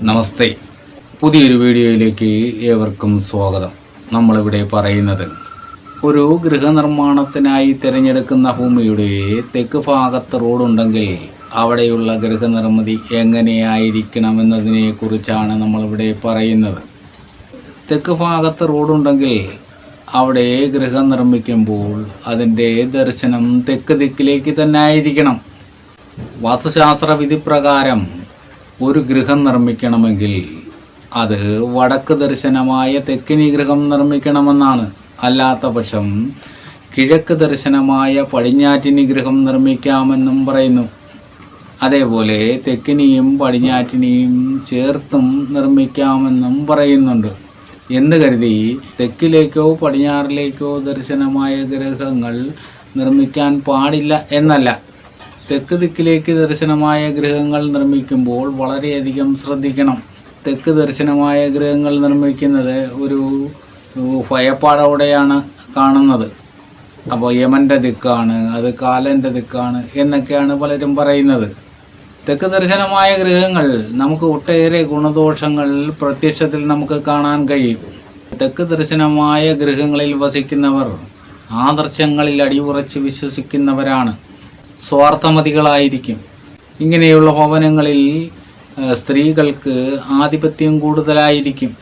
നമസ്തേ, പുതിയൊരു വീഡിയോയിലേക്ക് ഏവർക്കും സ്വാഗതം. നമ്മളിവിടെ പറയുന്നത് ഒരു ഗൃഹനിർമ്മാണത്തിനായി തിരഞ്ഞെടുക്കുന്ന ഭൂമിയുടെ തെക്ക് ഭാഗത്ത് റോഡുണ്ടെങ്കിൽ അവിടെയുള്ള ഗൃഹനിർമ്മിതി എങ്ങനെയായിരിക്കണമെന്നതിനെ കുറിച്ചാണ് നമ്മളിവിടെ പറയുന്നത്. തെക്ക് ഭാഗത്ത് റോഡുണ്ടെങ്കിൽ അവിടെ ഗൃഹം നിർമ്മിക്കുമ്പോൾ അതിൻ്റെ ദർശനം തെക്ക് ദിക്കിലേക്ക് തന്നെ ആയിരിക്കണം. വാസ്തുശാസ്ത്ര വിധി പ്രകാരം ഒരു ഗൃഹം നിർമ്മിക്കണമെങ്കിൽ അത് വടക്ക് ദർശനമായ തെക്കിനി ഗൃഹം നിർമ്മിക്കണമെന്നാണ്. അല്ലാത്ത പക്ഷം കിഴക്ക് ദർശനമായ പടിഞ്ഞാറ്റിനി ഗൃഹം നിർമ്മിക്കാമെന്നും പറയുന്നു. അതേപോലെ തെക്കിനിയും പടിഞ്ഞാറ്റിനിയും ചേർത്തും നിർമ്മിക്കാമെന്നും പറയുന്നുണ്ട്. എന്ന് കരുതി തെക്കിലേക്കോ പടിഞ്ഞാറിലേക്കോ ദർശനമായ ഗൃഹങ്ങൾ നിർമ്മിക്കാൻ പാടില്ല എന്നല്ല. തെക്ക് ദിക്കിലേക്ക് ദർശനമായ ഗൃഹങ്ങൾ നിർമ്മിക്കുമ്പോൾ വളരെയധികം ശ്രദ്ധിക്കണം. തെക്ക് ദർശനമായ ഗൃഹങ്ങൾ നിർമ്മിക്കുന്നത് ഒരു ഭയപ്പാടോടെയാണ് കാണുന്നത്. അപ്പോൾ യമൻ്റെ ദിക്കാണ്, അത് കാലൻ്റെ ദിക്കാണ് എന്നൊക്കെയാണ് പലരും പറയുന്നത്. തെക്ക് ദർശനമായ ഗൃഹങ്ങൾ നമുക്ക് ഒട്ടേറെ ഗുണദോഷങ്ങൾ പ്രത്യക്ഷത്തിൽ നമുക്ക് കാണാൻ കഴിയും. തെക്ക് ദർശനമായ ഗൃഹങ്ങളിൽ വസിക്കുന്നവർ ആദർശങ്ങളിൽ അടിയുറച്ച് വിശ്വസിക്കുന്നവരാണ്, സ്വാർത്ഥമതികളായിരിക്കും. ഇങ്ങനെയുള്ള ഭവനങ്ങളിൽ സ്ത്രീകൾക്ക് ആധിപത്യം കൂടുതലായിരിക്കും.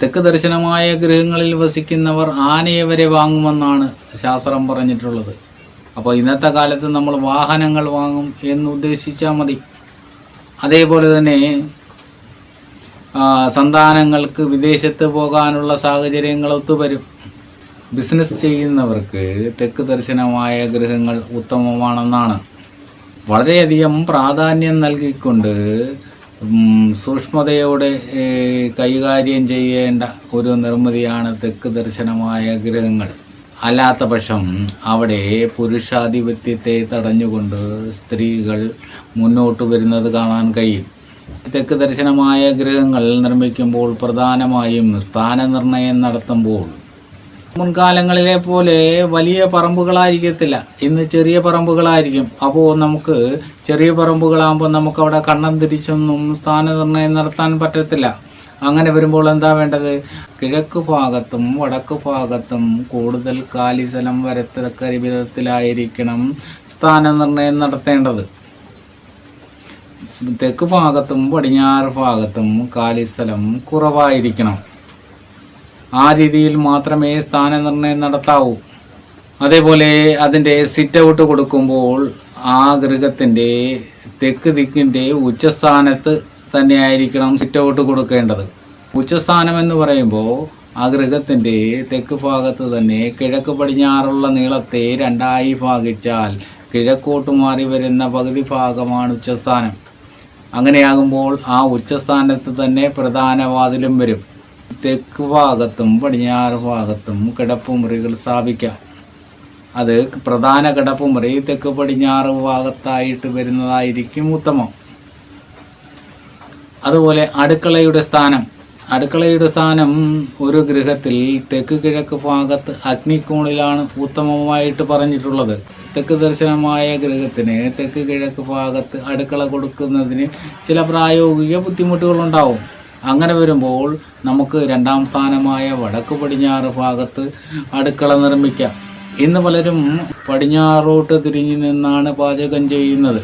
തെക്ക് ദർശനമായ ഗൃഹങ്ങളിൽ വസിക്കുന്നവർ ആനയെ വരെ വാങ്ങുമെന്നാണ് ശാസ്ത്രം പറഞ്ഞിട്ടുള്ളത്. അപ്പോൾ ഇന്നത്തെ കാലത്ത് നമ്മൾ വാഹനങ്ങൾ വാങ്ങും എന്ന് ഉദ്ദേശിച്ചാൽ മതി. അതേപോലെ തന്നെ സന്താനങ്ങൾക്ക് വിദേശത്ത് പോകാനുള്ള സാഹചര്യങ്ങൾ ഒത്തുവരും. ബിസിനസ് ചെയ്യുന്നവർക്ക് തെക്ക് ദർശനമായ ഗൃഹങ്ങൾ ഉത്തമമാണെന്നാണ്. വളരെയധികം പ്രാധാന്യം നൽകിക്കൊണ്ട് സൂക്ഷ്മതയോടെ കൈകാര്യം ചെയ്യേണ്ട ഒരു നിർമ്മിതിയാണ് തെക്ക് ദർശനമായ ഗൃഹങ്ങൾ. അല്ലാത്ത പക്ഷം അവിടെ പുരുഷാധിപത്യത്തെ തടഞ്ഞുകൊണ്ട് സ്ത്രീകൾ മുന്നോട്ട് വരുന്നത് കാണാൻ കഴിയും. തെക്ക് ദർശനമായ ഗൃഹങ്ങൾ നിർമ്മിക്കുമ്പോൾ പ്രധാനമായും സ്ഥാനനിർണയം നടത്തുമ്പോൾ മുൻകാലങ്ങളിലെ പോലെ വലിയ പറമ്പുകളായിരിക്കത്തില്ല, ഇന്ന് ചെറിയ പറമ്പുകളായിരിക്കും. അപ്പോൾ നമുക്ക് ചെറിയ പറമ്പുകളാകുമ്പോൾ നമുക്കവിടെ കണ്ണം തിരിച്ചൊന്നും സ്ഥാനനിർണയം നടത്താൻ പറ്റത്തില്ല. അങ്ങനെ വരുമ്പോൾ എന്താ വേണ്ടത്? കിഴക്ക് ഭാഗത്തും വടക്ക് ഭാഗത്തും കൂടുതൽ കാലി സ്ഥലം വരത്തക്ക വിധത്തിലായിരിക്കണം സ്ഥാനനിർണയം നടത്തേണ്ടത്. തെക്ക് ഭാഗത്തും പടിഞ്ഞാറ് ഭാഗത്തും കാലി സ്ഥലം കുറവായിരിക്കണം. ആ രീതിയിൽ മാത്രമേ സ്ഥാനനിർണയം നടത്താവൂ. അതേപോലെ അതിൻ്റെ സിറ്റ് ഔട്ട് കൊടുക്കുമ്പോൾ ആ ഗൃഹത്തിൻ്റെ തെക്ക് ദിക്കിൻ്റെ ഉച്ചസ്ഥാനത്ത് തന്നെ ആയിരിക്കണം സിറ്റ് ഔട്ട് കൊടുക്കേണ്ടത്. ഉച്ചസ്ഥാനം എന്ന് പറയുമ്പോൾ ആ ഗൃഹത്തിൻ്റെ തെക്ക് ഭാഗത്ത് തന്നെ കിഴക്ക് പടിഞ്ഞാറുള്ള നീളത്തെ രണ്ടായി ഭാഗിച്ചാൽ കിഴക്കോട്ട് മാറി വരുന്ന പകുതി ഭാഗമാണ് ഉച്ചസ്ഥാനം. അങ്ങനെയാകുമ്പോൾ ആ ഉച്ചസ്ഥാനത്ത് തന്നെ പ്രധാന വാതിലും വരും. തെക്ക് ഭാഗത്തും പടിഞ്ഞാറ് ഭാഗത്തും കിടപ്പുമുറികൾ സ്ഥാപിക്കാം. അത് പ്രധാന കിടപ്പുമുറി തെക്ക് പടിഞ്ഞാറ് ഭാഗത്തായിട്ട് വരുന്നതായിരിക്കും ഉത്തമം. അതുപോലെ അടുക്കളയുടെ സ്ഥാനം ഒരു ഗൃഹത്തിൽ തെക്ക് കിഴക്ക് ഭാഗത്ത് അഗ്നിക്കോണിലാണ് ഉത്തമമായിട്ട് പറഞ്ഞിട്ടുള്ളത്. തെക്ക് ദർശനമായ ഗൃഹത്തിന് തെക്ക് കിഴക്ക് ഭാഗത്ത് അടുക്കള കൊടുക്കുന്നതിന് ചില പ്രായോഗിക ബുദ്ധിമുട്ടുകളുണ്ടാവും. അങ്ങനെ വരുമ്പോൾ നമുക്ക് രണ്ടാം സ്ഥാനമായ വടക്ക് പടിഞ്ഞാറ് ഭാഗത്ത് അടുക്കള നിർമ്മിക്കാം. ഇന്ന് പലരും പടിഞ്ഞാറോട്ട് തിരിഞ്ഞു നിന്നാണ് പാചകം ചെയ്യുന്നത്.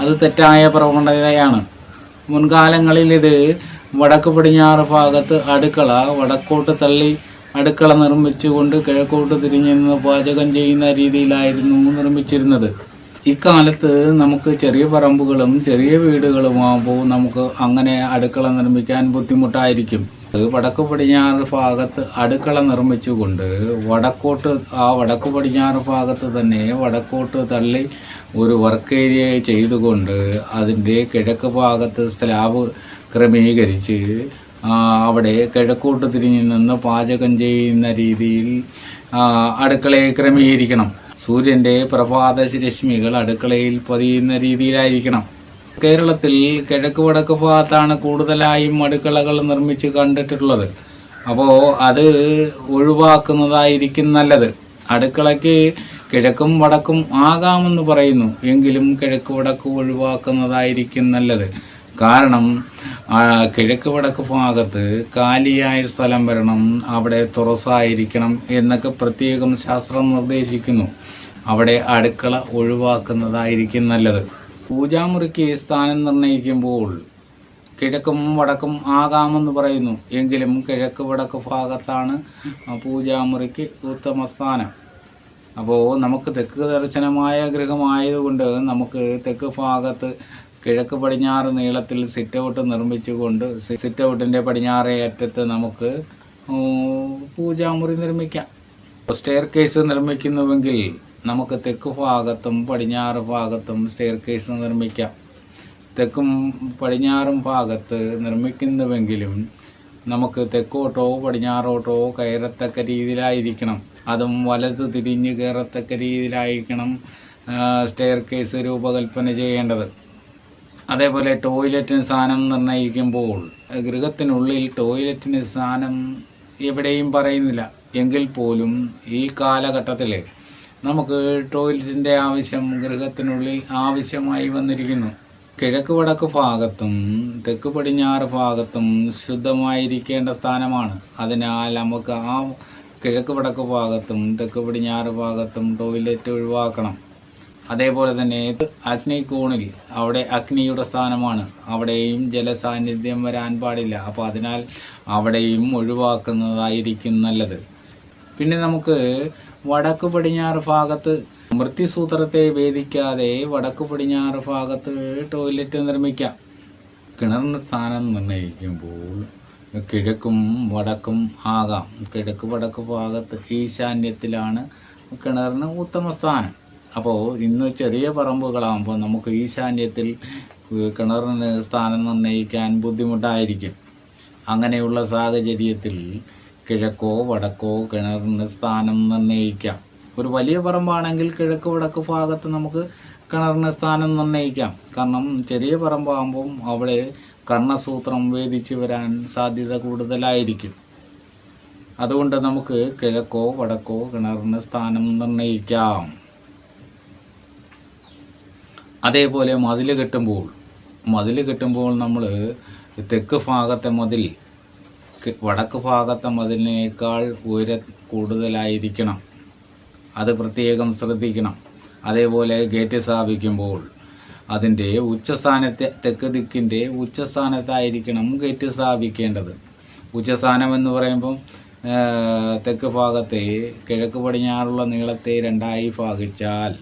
അത് തെറ്റായ പ്രവണതയാണ്. മുൻകാലങ്ങളിൽ ഇത് വടക്ക് പടിഞ്ഞാറ് ഭാഗത്ത് അടുക്കള വടക്കോട്ട് തള്ളി അടുക്കള നിർമ്മിച്ചുകൊണ്ട് കിഴക്കോട്ട് തിരിഞ്ഞു നിന്ന് പാചകം ചെയ്യുന്ന രീതിയിലായിരുന്നു നിർമ്മിച്ചിരുന്നത്. ഇക്കാലത്ത് നമുക്ക് ചെറിയ പറമ്പുകളും ചെറിയ വീടുകളുമാകുമ്പോൾ നമുക്ക് അങ്ങനെ അടുക്കള നിർമ്മിക്കാൻ ബുദ്ധിമുട്ടായിരിക്കും. വടക്ക് പടിഞ്ഞാറ് ഭാഗത്ത് അടുക്കള നിർമ്മിച്ചുകൊണ്ട് വടക്ക് പടിഞ്ഞാറ് ഭാഗത്ത് തന്നെ വടക്കോട്ട് തള്ളി ഒരു വർക്ക് ഏരിയ ചെയ്തുകൊണ്ട് അതിൻ്റെ കിഴക്ക് ഭാഗത്ത് സ്ലാബ് ക്രമീകരിച്ച് അവിടെ കിഴക്കോട്ട് തിരിഞ്ഞു നിന്ന് പാചകം ചെയ്യുന്ന രീതിയിൽ അടുക്കളയെ ക്രമീകരിക്കണം. സൂര്യൻ്റെ പ്രഭാത രശ്മികൾ അടുക്കളയിൽ പതിയുന്ന രീതിയിലായിരിക്കണം. കേരളത്തിൽ കിഴക്ക് വടക്ക് ഭാഗത്താണ് കൂടുതലായും അടുക്കളകൾ നിർമ്മിച്ച് കണ്ടിട്ടുള്ളത്. അപ്പോൾ അത് ഒഴിവാക്കുന്നതായിരിക്കും നല്ലത്. അടുക്കളയ്ക്ക് കിഴക്കും വടക്കും ആകാമെന്ന് പറയുന്നു, എങ്കിലും കിഴക്ക് വടക്ക് ഒഴിവാക്കുന്നതായിരിക്കും നല്ലത്. കാരണം കിഴക്ക് വടക്ക് ഭാഗത്ത് കാലിയായ സ്ഥലം വരണം, അവിടെ തുറസായിരിക്കണം എന്നൊക്കെ പ്രത്യേകം ശാസ്ത്രം നിർദ്ദേശിക്കുന്നു. അവിടെ അടുക്കള ഒഴിവാക്കുന്നതായിരിക്കും നല്ലത്. പൂജാമുറിക്ക് സ്ഥാനം നിർണ്ണയിക്കുമ്പോൾ കിഴക്കും വടക്കും ആകാമെന്ന് പറയുന്നു. എങ്കിലും കിഴക്ക് വടക്ക് ഭാഗത്താണ് പൂജാമുറിക്ക് ഉത്തമ സ്ഥാനം. അപ്പോൾ നമുക്ക് തെക്ക് ദർശനമായ ഗൃഹമായതുകൊണ്ട് നമുക്ക് തെക്ക് ഭാഗത്ത് കിഴക്ക് പടിഞ്ഞാറ് നീളത്തിൽ സിറ്റ് ഔട്ട് നിർമ്മിച്ചുകൊണ്ട് സിറ്റ് ഔട്ടിൻ്റെ പടിഞ്ഞാറേ അറ്റത്ത് നമുക്ക് പൂജാമുറി നിർമ്മിക്കാം. സ്റ്റെയർ കേസ് നിർമ്മിക്കുന്നുവെങ്കിൽ നമുക്ക് തെക്ക് ഭാഗത്തും പടിഞ്ഞാറ് ഭാഗത്തും സ്റ്റെയർ കേസ് നിർമ്മിക്കാം. തെക്കും പടിഞ്ഞാറും ഭാഗത്ത് നിർമ്മിക്കുന്നുവെങ്കിലും നമുക്ക് തെക്കോട്ടോ പടിഞ്ഞാറോട്ടോ കയറത്തക്ക രീതിയിലായിരിക്കണം. അതും വലത് തിരിഞ്ഞ് കയറത്തക്ക രീതിയിലായിരിക്കണം സ്റ്റെയർ കേസ് രൂപകൽപ്പന ചെയ്യേണ്ടത്. അതേപോലെ ടോയ്ലറ്റിന് സ്ഥാനം നിർണ്ണയിക്കുമ്പോൾ ഗൃഹത്തിനുള്ളിൽ ടോയ്ലറ്റിന് സ്ഥാനം എവിടെയും പറയുന്നില്ല. എങ്കിൽ പോലും ഈ കാലഘട്ടത്തിൽ നമുക്ക് ടോയ്ലറ്റിൻ്റെ ആവശ്യം ഗൃഹത്തിനുള്ളിൽ ആവശ്യമായി വന്നിരിക്കുന്നു. കിഴക്ക് വടക്ക് ഭാഗത്തും തെക്ക് പടിഞ്ഞാറ് ഭാഗത്തും ശുദ്ധമായിരിക്കേണ്ട സ്ഥാനമാണ്. അതിനാൽ നമുക്ക് ആ കിഴക്ക് വടക്ക് ഭാഗത്തും തെക്ക് പടിഞ്ഞാറ് ഭാഗത്തും ടോയ്ലറ്റ് ഒഴിവാക്കണം. അതേപോലെ തന്നെ അഗ്നികോണിൽ അവിടെ അഗ്നിയുടെ സ്ഥാനമാണ്, അവിടെയും ജലസാന്നിധ്യം വരാൻ പാടില്ല. അപ്പോൾ അതിനാൽ അവിടെയും ഒഴിവാക്കുന്നതായിരിക്കും നല്ലത്. പിന്നെ നമുക്ക് വടക്ക് പടിഞ്ഞാറ് ഭാഗത്ത് മൃത്യുസൂത്രത്തെ ഭേദിക്കാതെ വടക്ക് പടിഞ്ഞാറ് ഭാഗത്ത് ടോയ്ലറ്റ് നിർമ്മിക്കാം. കിണറിന് സ്ഥാനം നിർണ്ണയിക്കുമ്പോൾ കിഴക്കും വടക്കും ആകാം. കിഴക്ക് വടക്ക് ഭാഗത്ത് ഈശാന്യത്തിലാണ് കിണറിന് ഉത്തമ സ്ഥാനം. അപ്പോൾ ഇന്ന് ചെറിയ പറമ്പുകളാകുമ്പോൾ നമുക്ക് ഈശാന്യത്തിൽ കിണറിന് സ്ഥാനം നിർണ്ണയിക്കാൻ ബുദ്ധിമുട്ടായിരിക്കും. അങ്ങനെയുള്ള സാഹചര്യത്തിൽ കിഴക്കോ വടക്കോ കിണറിന് സ്ഥാനം നിർണ്ണയിക്കാം. ഒരു വലിയ പറമ്പാണെങ്കിൽ കിഴക്ക് വടക്ക് ഭാഗത്ത് നമുക്ക് കിണറിന് സ്ഥാനം നിർണ്ണയിക്കാം. കാരണം ചെറിയ പറമ്പാകുമ്പം അവിടെ കർണസൂത്രം വേദിച്ച് വരാൻ സാധ്യത കൂടുതലായിരിക്കും. അതുകൊണ്ട് നമുക്ക് കിഴക്കോ വടക്കോ കിണറിന് സ്ഥാനം നിർണ്ണയിക്കാം. അതേപോലെ മതിൽ കെട്ടുമ്പോൾ നമ്മൾ തെക്ക് ഭാഗത്തെ മതിൽ വടക്ക് ഭാഗത്തെ മതിലിനേക്കാൾ കൂടുതലായിരിക്കണം. അത് പ്രത്യേകം ശ്രദ്ധിക്കണം. അതേപോലെ ഗേറ്റ് സ്ഥാപിക്കുമ്പോൾ അതിൻ്റെ ഉച്ചസ്ഥാനത്തെ തെക്ക് ദിക്കിൻ്റെ ഉച്ചസ്ഥാനത്തായിരിക്കണം ഗേറ്റ് സ്ഥാപിക്കേണ്ടത്. ഉച്ചസ്ഥാനം എന്ന് പറയുമ്പം തെക്ക് ഭാഗത്തെ കിഴക്ക് പടിഞ്ഞാറുള്ള നീളത്തെ രണ്ടായി ഭാഗിച്ചാൽ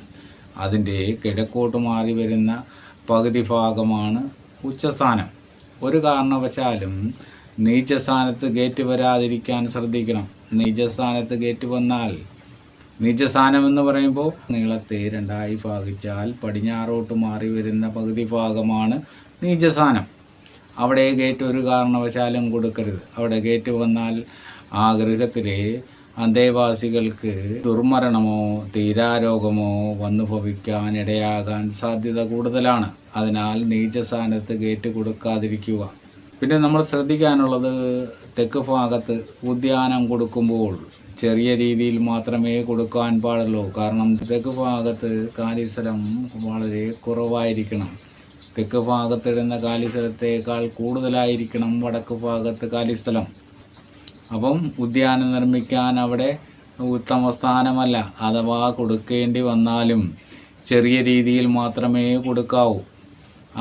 അതിൻ്റെ കിഴക്കോട്ട് മാറി വരുന്ന പകുതി ഭാഗമാണ് ഉച്ചസ്ഥാനം. ഒരു കാരണവശാലും നീചസ്ഥാനത്ത് ഗേറ്റ് വരാതിരിക്കാൻ ശ്രദ്ധിക്കണം. നീചസ്ഥാനത്ത് ഗേറ്റ് വന്നാൽ, നീചസ്ഥാനം എന്ന് പറയുമ്പോൾ നീളത്തെ രണ്ടായി ഭാഗിച്ചാൽ പടിഞ്ഞാറോട്ട് മാറി വരുന്ന പകുതി ഭാഗമാണ് നീചസ്ഥാനം. അവിടെ ഗേറ്റ് ഒരു കാരണവശാലും കൊടുക്കരുത്. അവിടെ ഗേറ്റ് വന്നാൽ ആ ഗൃഹത്തിലെ അന്തേവാസികൾക്ക് ദുർമരണമോ തീരാരോഗമോ വന്നു ഭവിക്കാൻ ഇടയാകാൻ സാധ്യത കൂടുതലാണ്. അതിനാൽ നീചസ്ഥാനത്ത് ഗേറ്റ് കൊടുക്കാതിരിക്കുക. പിന്നെ നമ്മൾ ശ്രദ്ധിക്കാനുള്ളത് തെക്ക് ഭാഗത്ത് ഉദ്യാനം കൊടുക്കുമ്പോൾ ചെറിയ രീതിയിൽ മാത്രമേ കൊടുക്കാൻ പാടുള്ളൂ. കാരണം തെക്ക് ഭാഗത്ത് കാലിസ്ഥലം വളരെ കുറവായിരിക്കണം. തെക്ക് ഭാഗത്തിടുന്ന കാലിസ്ഥലത്തേക്കാൾ കൂടുതലായിരിക്കണം വടക്ക് ഭാഗത്ത് കാലിസ്ഥലം. അപ്പം ഉദ്യാനം നിർമ്മിക്കാൻ അവിടെ ഉത്തമ സ്ഥാനമല്ല. അഥവാ കൊടുക്കേണ്ടി വന്നാലും ചെറിയ രീതിയിൽ മാത്രമേ കൊടുക്കാവൂ.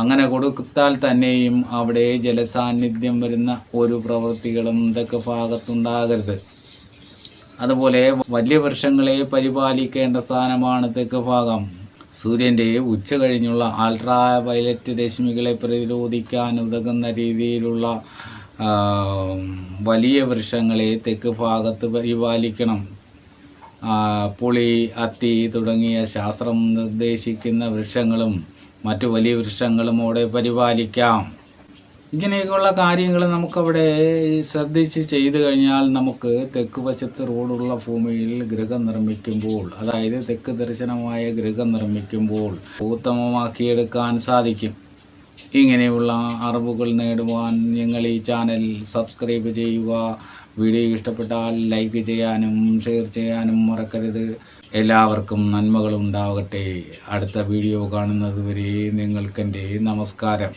അങ്ങനെ കൊടുത്താൽ തന്നെയും അവിടെ ജലസാന്നിധ്യം വരുന്ന ഒരു പ്രവൃത്തികളും തെക്ക് ഭാഗത്തുണ്ടാകരുത്. അതുപോലെ വലിയ വൃക്ഷങ്ങളെ പരിപാലിക്കേണ്ട സ്ഥാനമാണ് തെക്ക് ഭാഗം. സൂര്യൻ്റെ ഉച്ച കഴിഞ്ഞുള്ള അൾട്രാ വയലറ്റ് രശ്മികളെ പ്രതിരോധിക്കാൻ ഉതകുന്ന രീതിയിലുള്ള വലിയ വൃക്ഷങ്ങളെ തെക്ക് ഭാഗത്ത് പരിപാലിക്കണം. പുളി, അത്തി തുടങ്ങിയ ശാസ്ത്രം നിർദ്ദേശിക്കുന്ന വൃക്ഷങ്ങളും മറ്റു വലിയ വൃക്ഷങ്ങളും അവിടെ പരിപാലിക്കാം. ഇങ്ങനെയൊക്കെയുള്ള കാര്യങ്ങൾ നമുക്കവിടെ ശ്രദ്ധിച്ച് ചെയ്തു കഴിഞ്ഞാൽ നമുക്ക് തെക്ക് വശത്ത് റോഡുള്ള ഭൂമിയിൽ ഗൃഹം നിർമ്മിക്കുമ്പോൾ, അതായത് തെക്ക് ദർശനമായ ഗൃഹം നിർമ്മിക്കുമ്പോൾ ഉത്തമമാക്കിയെടുക്കാൻ സാധിക്കും. ഇങ്ങനെയുള്ള അറിവുകൾ നേടുവാൻ നിങ്ങൾ ഈ ചാനൽ സബ്സ്ക്രൈബ് ചെയ്യുക. വീഡിയോ ഇഷ്ടപ്പെട്ടാൽ ലൈക്ക് ചെയ്യാനും ഷെയർ ചെയ്യാനും മറക്കരുത്. എല്ലാവർക്കും നന്മകളുണ്ടാവട്ടെ. അടുത്ത വീഡിയോ കാണുന്നത് വരെ നിങ്ങൾക്കെൻ്റെ നമസ്കാരം.